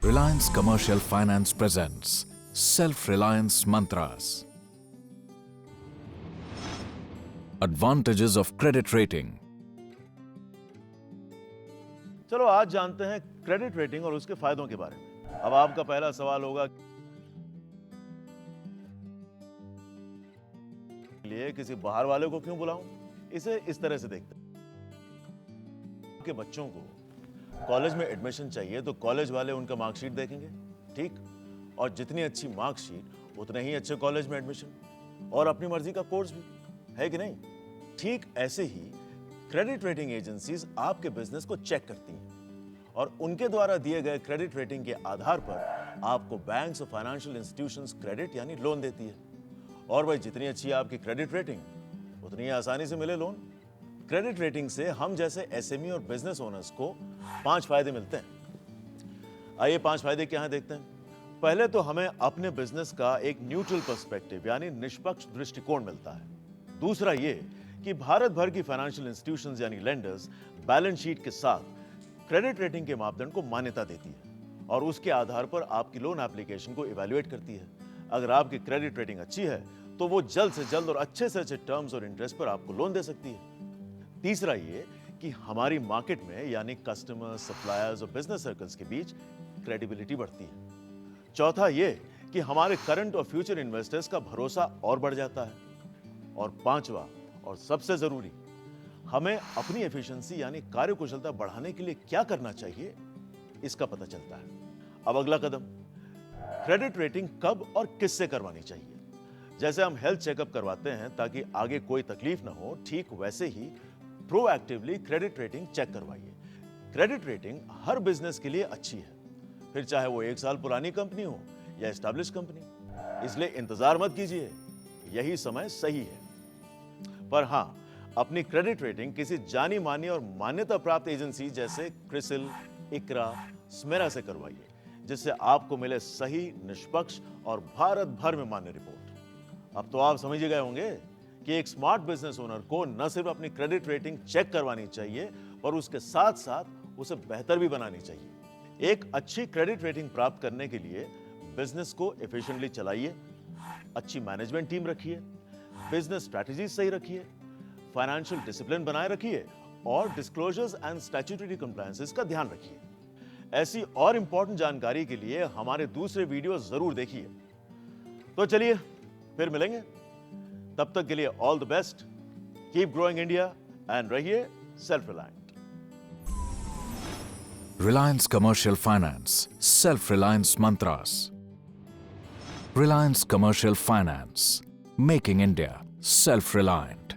Reliance Commercial Finance presents Self-Reliance Mantras. Advantages of Credit Rating. चलो आज जानते हैं क्रेडिट रेटिंग और उसके फायदों के बारे में। अब आपका पहला सवाल होगा लिए किसी बाहर वाले को क्यों बुलाऊं? इसे इस तरह से देखते हैं कि बच्चों को कॉलेज में एडमिशन चाहिए तो कॉलेज वाले उनका मार्कशीट देखेंगे, ठीक? और जितनी अच्छी मार्कशीट उतने ही अच्छे कॉलेज में एडमिशन और अपनी मर्जी का कोर्स भी, है कि नहीं? ठीक ऐसे ही क्रेडिट रेटिंग एजेंसीज आपके बिजनेस को चेक करती हैं और उनके द्वारा दिए गए क्रेडिट रेटिंग के आधार पर आपको बैंक्स और फाइनेंशियल इंस्टीट्यूशंस क्रेडिट यानी लोन देती है। और भाई जितनी अच्छी है आपकी क्रेडिट रेटिंग उतनी ही आसानी से मिले लोन। क्रेडिट रेटिंग से हम जैसे एसएमई और बिजनेस ओनर्स को 5 फायदे मिलते हैं। आइए 5 फायदे क्या हैं देखते हैं। पहले तो हमें अपने बिजनेस का एक न्यूट्रल पर्सपेक्टिव यानी निष्पक्ष दृष्टिकोण मिलता है। दूसरा ये कि भारत भर की फाइनेंशियल इंस्टीट्यूशंस यानी लेंडर्स बैलेंस शीट के साथ क्रेडिट रेटिंग के मापदंड को मान्यता देती है और उसके आधार पर आपकी लोन एप्लीकेशन को इवैल्यूएट करती है। अगर आपकी क्रेडिट रेटिंग अच्छी है तो वो जल्द से जल्द और अच्छे से अच्छे टर्म्स और इंटरेस्ट पर आपको लोन दे सकती है। तीसरा ये कि हमारी मार्केट में यानी कस्टमर्स, सप्लायर्स और बिजनेस सर्कल्स के बीच क्रेडिबिलिटी बढ़ती है। चौथा ये कि हमारे करंट और फ्यूचर इन्वेस्टर्स का भरोसा और बढ़ जाता है। और पांचवा और सबसे जरूरी, हमें अपनी एफिशिएंसी यानी कार्यकुशलता बढ़ाने के लिए क्या करना चाहिए इसका पता चलता है। अब अगला कदम, क्रेडिट रेटिंग कब और किससे करवानी चाहिए। जैसे हम हेल्थ चेकअप करवाते हैं ताकि आगे कोई तकलीफ ना हो, ठीक वैसे ही प्रोएक्टिवली क्रेडिट रेटिंग चेक करवाइए। क्रेडिट रेटिंग हर बिजनेस के लिए अच्छी है, फिर चाहे वो 1 साल पुरानी कंपनी हो या एस्टैब्लिश कंपनी। इसलिए इंतजार मत कीजिए, यही समय सही है। पर हां, अपनी क्रेडिट रेटिंग किसी जानी मानी और मान्यता प्राप्त एजेंसी जैसे क्रिसिल, इक्रा, स्मेरा से करवाइए, जिससे आपको मिले सही, निष्पक्ष और भारत भर में मान्य रिपोर्ट। अब तो आप समझ गए होंगे कि एक स्मार्ट बिजनेस ओनर को न सिर्फ अपनी क्रेडिट रेटिंग चेक करवानी चाहिए पर उसके साथ साथ उसे बेहतर भी बनानी चाहिए। एक अच्छी क्रेडिट रेटिंग प्राप्त करने के लिए बिजनेस को एफिशिएंटली चलाइए, अच्छी मैनेजमेंट टीम रखिए, बिजनेस स्ट्रैटेजी सही रखिए, फाइनेंशियल डिसिप्लिन बनाए रखिए और डिस्क्लोजर्स एंड स्टैट्यूटरी कंप्लायंसेस का ध्यान रखिए। ऐसी और इंपॉर्टेंट जानकारी के लिए हमारे दूसरे वीडियो जरूर देखिए। तो चलिए फिर मिलेंगे, तब तक के लिए all the best, keep growing India and रहिए self reliant. Reliance Commercial Finance Self-Reliance Mantras. Reliance Commercial Finance, making India self-reliant.